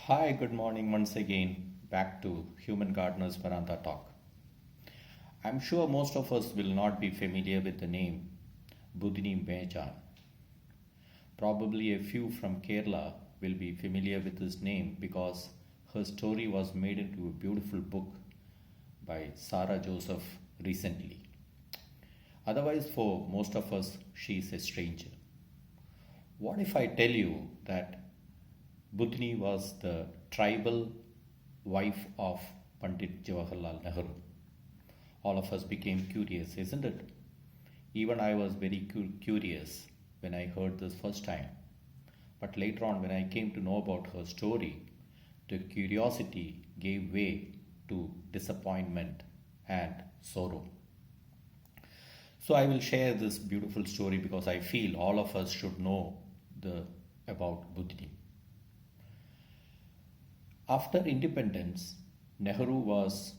Hi, good morning once again. Back to Human Gardeners Veranda Talk. I'm sure most of us will not be familiar with the name Budini Mejan. Probably a few from Kerala will be familiar with this name because her story was made into a beautiful book by Sarah Joseph recently. Otherwise, for most of us, she is a stranger. What if I tell you that Budni was the tribal wife of Pandit Jawaharlal Nehru? All of us became curious, isn't it? Even I was very curious when I heard this first time. But later on, when I came to know about her story, the curiosity gave way to disappointment and sorrow. So I will share this beautiful story because I feel all of us should know about Budni. After independence, Nehru was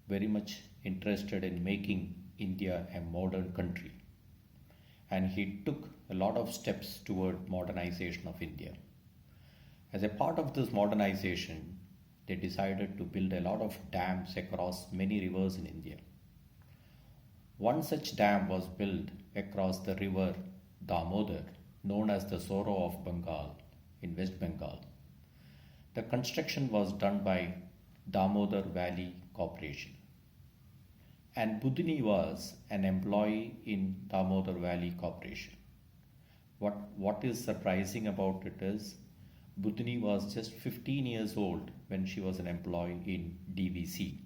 very much interested in making India a modern country, and he took a lot of steps toward modernization of India. As a part of this modernization, they decided to build a lot of dams across many rivers in India. One such dam was built across the river Damodar, known as the Sorrow of Bengal in West Bengal. The construction was done by Damodar Valley Corporation. And Budni was an employee in Damodar Valley Corporation. What is surprising about it is Budni was just 15 years old when she was an employee in DVC.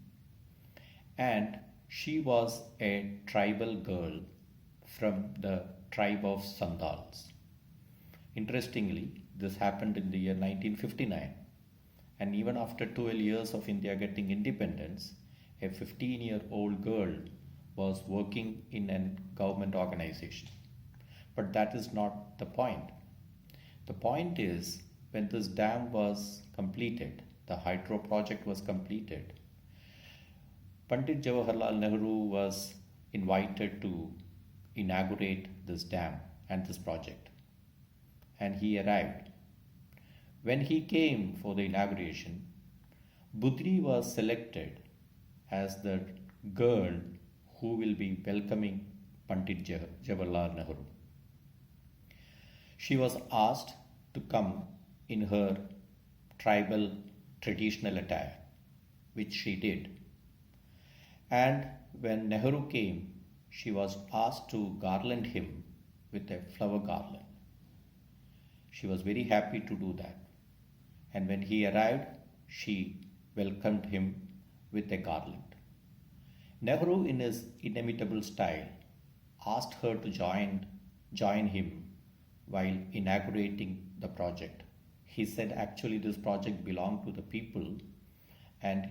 And she was a tribal girl from the tribe of Sandals. Interestingly, this happened in the year 1959. And even after 12 years of India getting independence, a 15-year-old girl was working in a government organization. But that is not the point. The point is, when this dam was completed, the hydro project was completed, Pandit Jawaharlal Nehru was invited to inaugurate this dam and this project. And he arrived. When he came for the inauguration, Budni was selected as the girl who will be welcoming Pandit Jawaharlal Nehru. She was asked to come in her tribal traditional attire, which she did. And when Nehru came, she was asked to garland him with a flower garland. She was very happy to do that. And when he arrived, she welcomed him with a garland. Nehru, in his inimitable style, asked her to join him while inaugurating the project. He said actually this project belonged to the people, and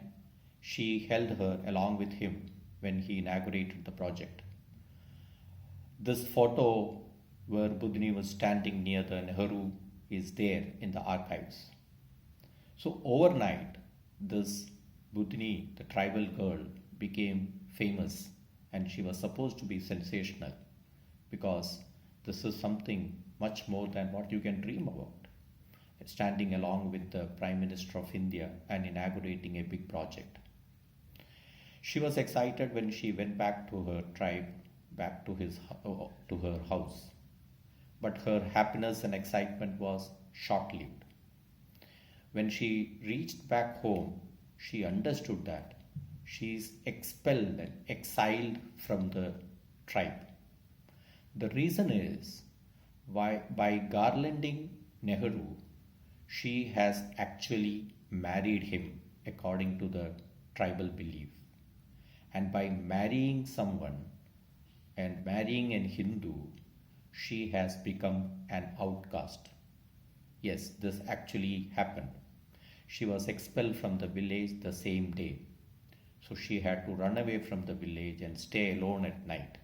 she held her along with him when he inaugurated the project. This photo where Budni was standing near the Nehru is there in the archives. So overnight, this Budni, the tribal girl, became famous, and she was supposed to be sensational because this is something much more than what you can dream about. Standing along with the Prime Minister of India and inaugurating a big project. She was excited when she went back to her tribe, back to her house. But her happiness and excitement was short-lived. When she reached back home, she understood that she is expelled and exiled from the tribe. The reason is why by garlanding Nehru, she has actually married him according to the tribal belief. And by marrying someone and marrying an Hindu, she has become an outcast. Yes, this actually happened. She was expelled from the village the same day. So she had to run away from the village and stay alone at night.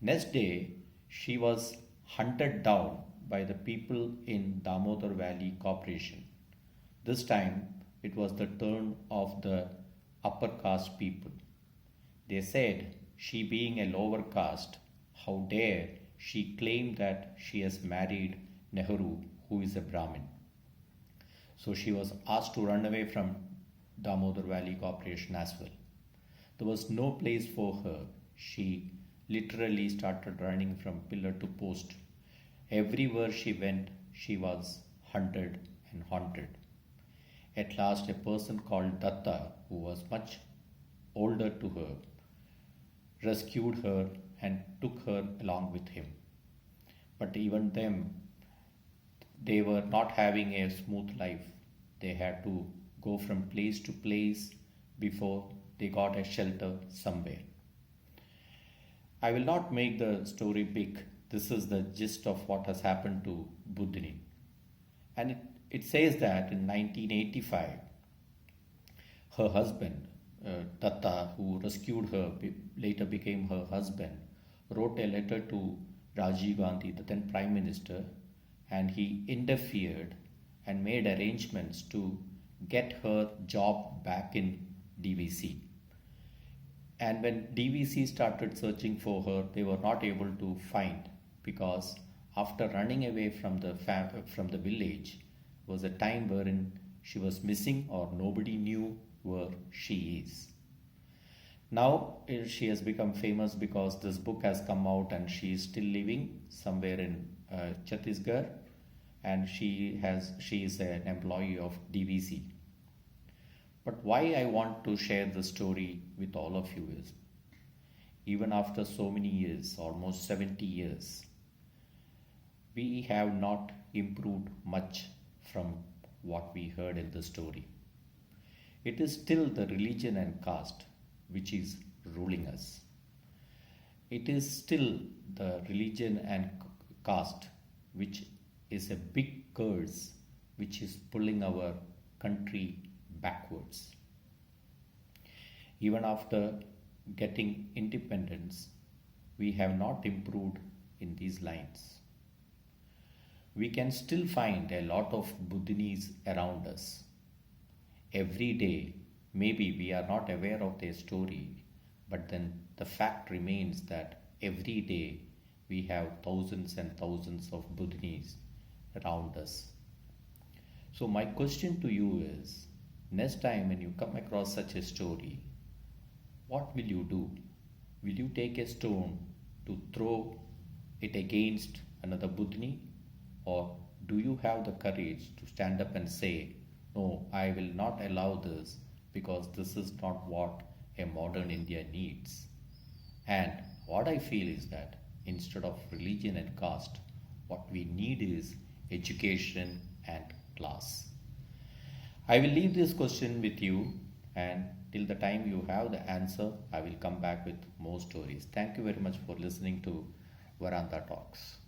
Next day, she was hunted down by the people in Damodar Valley Corporation. This time, it was the turn of the upper caste people. They said, she being a lower caste, how dare she claim that she has married Nehru, who is a Brahmin. So she was asked to run away from Damodar Valley Corporation as well. There was no place for her. She literally started running from pillar to post. Everywhere she went, she was hunted and haunted. At last, a person called Datta, who was much older to her, rescued her and took her along with him. But even them, they were not having a smooth life. They had to go from place to place before they got a shelter somewhere. I will not make the story big. This is the gist of what has happened to Budini. And it says that in 1985, her husband, Datta, who rescued her, later became her husband, wrote a letter to Rajiv Gandhi, the then Prime Minister, and he interfered and made arrangements to get her job back in DVC. And when DVC started searching for her, they were not able to find, because after running away from the village was a time wherein she was missing or nobody knew where she is. Now she has become famous because this book has come out and she is still living somewhere in Chhattisgarh, and she is an employee of DVC. But why I want to share this story with all of you is, even after so many years, almost 70 years, we have not improved much from what we heard in the story. It is still the religion and caste which is ruling us. It is still the religion and caste which is a big curse which is pulling our country backwards. Even after getting independence, we have not improved in these lines. We can still find a lot of Budinis around us. Every day, maybe we are not aware of their story, but then the fact remains that every day we have thousands and thousands of Budinis around us. So my question to you is, next time when you come across such a story, what will you do? Will you take a stone to throw it against another Budni? Or do you have the courage to stand up and say, no, I will not allow this because this is not what a modern India needs? And what I feel is that instead of religion and caste, what we need is education and class. I will leave this question with you, and till the time you have the answer, I will come back with more stories. Thank you very much for listening to Veranda Talks.